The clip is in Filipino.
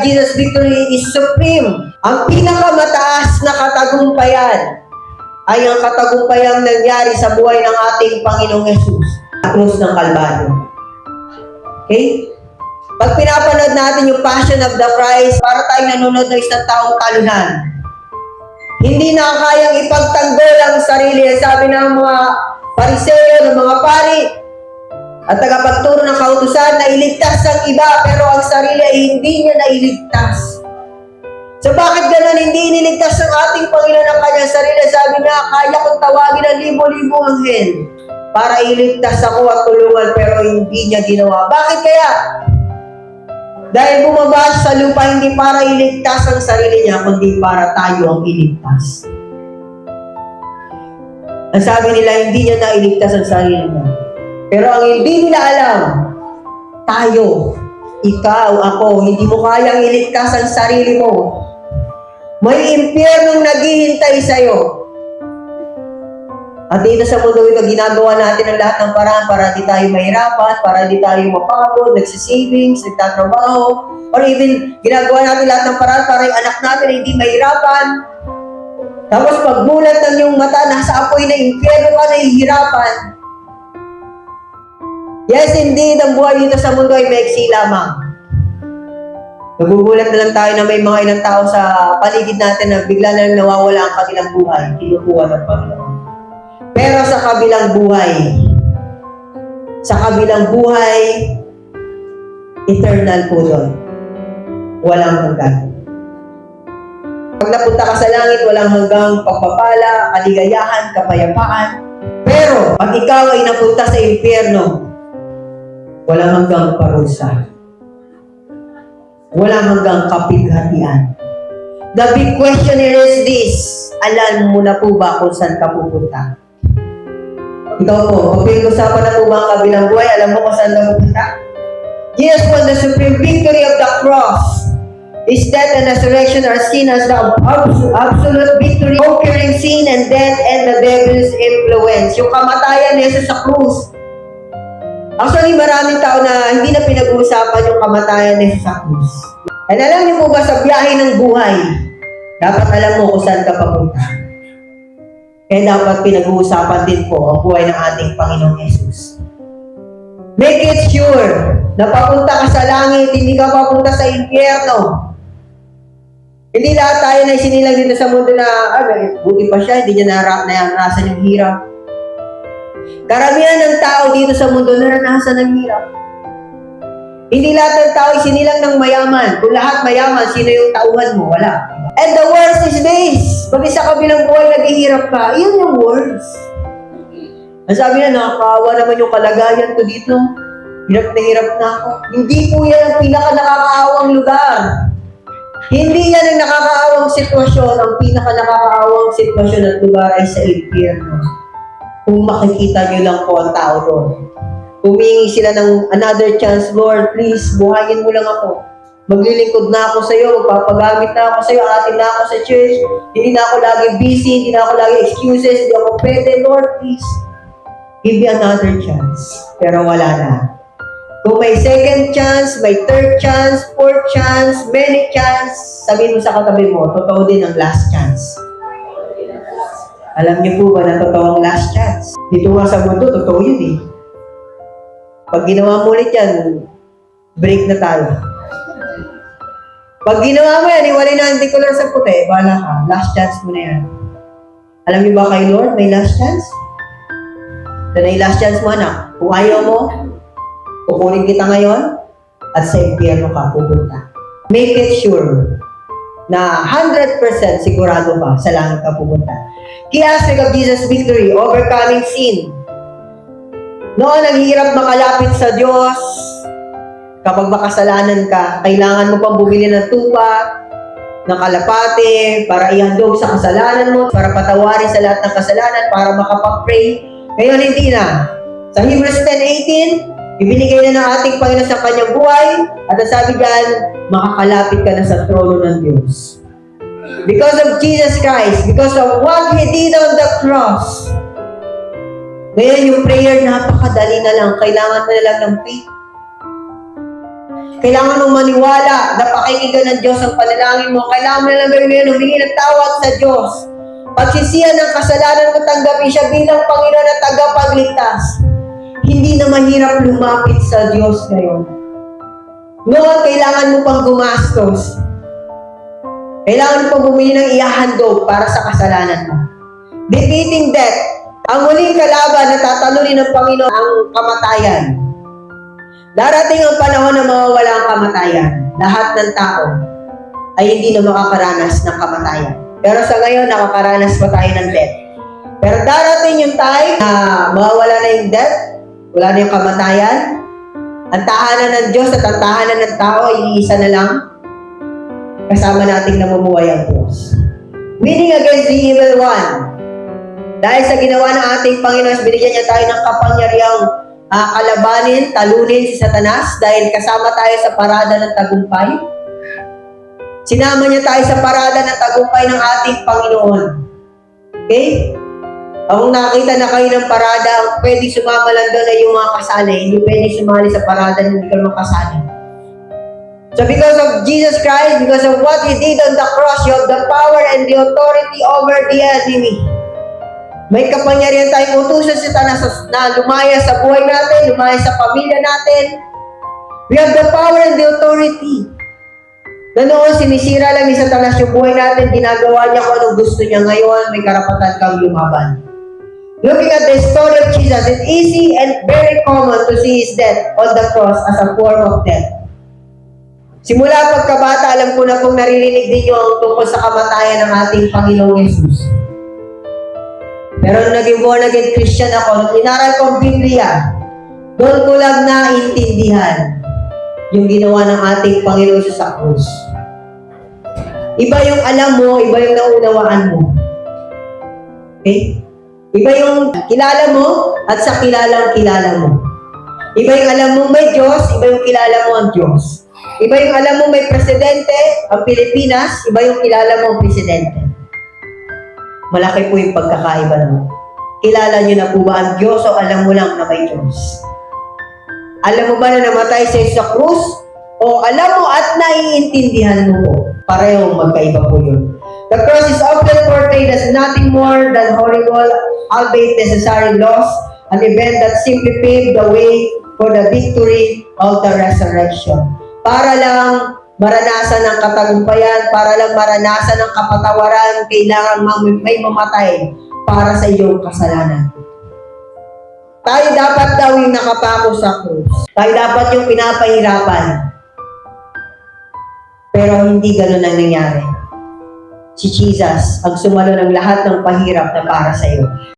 of Jesus' victory is supreme. Ang pinakamataas na katagumpayan ay ang katagumpayang nangyari sa buhay ng ating Panginoong Yesus sa krus ng Kalbaryo. Okay? Pag pinapanood natin yung Passion of the Christ, para tayong nanonood ng isang taong talunan. Hindi na kayang ipagtanggol ang sarili. Sabi ng mga Pariseo, ng mga pari, at tagapagturo ng kautusan na iligtas ang iba, pero ang sarili ay hindi niya nailigtas. So bakit ganun hindi iniligtas ng ating Panginoon ang kanyang sarili? Sabi niya, kaya kong tawagin ang libo-libong anghel para iligtas ako at tulungan, pero hindi niya ginawa. Bakit kaya? Dahil bumaba sa lupa hindi para iligtas ang sarili niya, kundi para tayo ang iligtas. Ang sabi nila, hindi niya nailigtas ang sarili niya. Pero ang hindi nila alam, tayo, ikaw, ako, hindi mo kayang iligtas ang sarili mo. May impyernong naghihintay sa'yo. At dito sa mundo ito, ginagawa natin ang lahat ng paraan para di tayo mahirapan, para di tayo mapagod, nagsisavings, nagtatrabaho, or even ginagawa natin lahat ng paraan para yung anak natin ay hindi mahirapan. Tapos pagmulat ng iyong mata, nasa apoy na impyerno ka, nahihirapan. Yes, indeed, ang buhay dito sa mundo ay maiksi lamang. Nagugulat na lang tayo na may mga ilang tao sa paligid natin na bigla na lang nawawala ang kanilang buhay, kinukuha ng Panginoon. Pero sa kabilang buhay, eternal po doon. Walang hanggan. Pag napunta ka sa langit, walang hanggang pagpapala, kaligayahan, kapayapaan. Pero pag ikaw ay napunta sa impyerno, walang hanggang parusa. Walang hanggang kapighatian. The big question here is this: alam mo na po ba kung saan ka pupunta? Ikaw po, kung pinag-usapan na po ba ang kabilang buhay, alam mo kung saan ka pupunta? Jesus won the supreme victory of the cross. His death and resurrection are seen as the absolute victory, conquering sin and death and the devil's influence. Yung kamatayan ni Jesus sa krus. Actually, maraming tao na hindi na pinag-uusapan yung kamatayan ni Jesus sa krus. And alam niyo po ba sa biyahe ng buhay, dapat alam mo kung saan ka papunta. Kaya dapat pinag-uusapan din po ang buhay ng ating Panginoong Yesus. Make it sure na papunta ka sa langit, hindi ka papunta sa impyerno. Hindi lahat tayo na isinilang dito sa mundo na, buti pa siya, hindi niya naranasan yung hirap. Karamihan ng tao dito sa mundo naranasan ng hirap. Hindi lahat ng tao isinilang ng mayaman. Kung lahat mayaman, sino yung tauhan mo? Wala. And the worst is this. Pag sa kabilang buhay, naghihirap ka, yun yung worst. Ang sabi na, nakakaawa naman yung kalagayan ko dito. Hirap na ako. Hindi po yan ang pinaka-nakakaawang lugar. Hindi yan ang nakakaawang sitwasyon. Ang pinaka-nakakaawang sitwasyon at lugar ay sa impyerno. Kung makikita nyo lang po ang tao doon. Humingi sila ng another chance, Lord, please, buhayin mo lang ako. Maglilingkod na ako sa iyo, magpapagamit na ako sa iyo, atin na ako sa church, hindi na ako lagi busy, hindi na ako lagi excuses, hindi ako pwede, Lord, please. Give me another chance. Pero wala na. Kung may second chance, may third chance, fourth chance, many chance, sabihin mo sa katabi mo, totoo din ang last chance. Alam niyo po ba na totoo ang last chance? Dito nga sa mundo, totoo yun eh. Pag ginawa mo ulit yan, break na tayo. Pag ginawa mo yan, iwalay na hindi color sa puti, bahala ka. Last chance mo na yan. Alam niyo ba kay Lord, may last chance? Ito na yung last chance mo, anak. Kung ayaw mo, kukunin kita ngayon, at sa impyerno ka pupunta. Make it sure na 100% sigurado ka sa langit ka pupunta. Key aspect of Jesus' victory, overcoming sin. Noon, ang hirap makalapit sa Diyos. Kapag makasalanan ka, kailangan mo pang bumili ng tupa, ng kalapate, para ihandog sa kasalanan mo, para patawarin sa lahat ng kasalanan, para makapag-pray. Ngayon, hindi na. Sa Hebrews 10:18, ibinigay na ng ating Panginoon sa kanyang buhay, at ang sabi diyan, makakalapit ka na sa trono ng Diyos. Because of Jesus Christ, because of what He did on the cross. Ngayon, yung prayer, napakadali na lang. Kailangan na lang ng faith. Kailangan mong maniwala na pakikinggan ng Diyos ang panalangin mo. Kailangan mo na lang gawin ngayon, humingi ng tawad sa Diyos. Pagsisihan ng kasalanan mo, tanggapin siya bilang Panginoon at tagapagligtas. Hindi na mahirap lumapit sa Diyos ngayon. Noon, kailangan mo pang gumastos. Kailangan mo pang bumili ng ihahandog para sa kasalanan mo. Defeating death. Ang muling kalaban na tatalunin ng Panginoon ang kamatayan. Darating ang panahon na mawawala ang kamatayan. Lahat ng tao ay hindi na makakaranas ng kamatayan. Pero sa ngayon, nakakaranas pa tayo ng death. Pero darating yung time na mawawala na yung death, wala na yung kamatayan. Ang tahanan ng Diyos at ang tahanan ng tao ay iisa na lang. Kasama nating namumuhay ang Diyos. Winning against the evil one. Dahil sa ginawa ng ating Panginoon, binigyan niya tayo ng kapangyarihang kalabanin, talunin si Satanas dahil kasama tayo sa parada ng tagumpay. Sinama niya tayo sa parada ng tagumpay ng ating Panginoon. Okay? Kung nakita na kayo ng parada, ang pwede sumama lang doon ay yung mga kasali. Hindi pwede sumali sa parada na hindi ka naman kasali. So because of Jesus Christ, because of what He did on the cross, you have the power and the authority over the enemy. May kapangyarihan tayong utusan si Satanas na lumaya sa buhay natin, lumaya sa pamilya natin. We have the power and the authority. Na noon, sinisira lang ni Satanas yung buhay natin, ginagawa niya kung anong gusto niya. Ngayon, may karapatan kang lumaban. Looking at the story of Jesus, it's easy and very common to see His death on the cross as a form of death. Simula pagkabata, alam ko na kung naririnig din niyo ang tungkol sa kamatayan ng ating Panginoong Yesus. Pero nung naging born again Christian ako, nung inaral ko ang Biblia, doon ko lang naintindihan yung ginawa ng ating Panginoon sa krus. Iba yung alam mo, iba yung naunawaan mo. Okay? Iba yung kilala mo at sa kilalang kilala mo. Iba yung alam mo may Diyos, iba yung kilala mo ang Diyos. Iba yung alam mo may presidente, ang Pilipinas, iba yung kilala mo ang presidente. Malaki po yung pagkakaiba naman. Kilala niyo na po ba ang Diyos o alam mo lang na may Diyos? Alam mo ba na namatay sa sa krus? O alam mo at naiintindihan mo po? Parehong magkaiba po yun. The cross is often portrayed as nothing more than horrible, albeit necessary loss, an event that simply paved the way for the victory of the resurrection. Para lang maranasan ng katagumpayan, para lang maranasan ng kapatawaran, kailangan may mamatay para sa iyong kasalanan. Tayo dapat daw yung nakapako sa krus. Tayo dapat yung pinapahirapan. Pero hindi ganun ang nangyari. Si Jesus ang sumalo ng lahat ng pahirap na para sa iyo.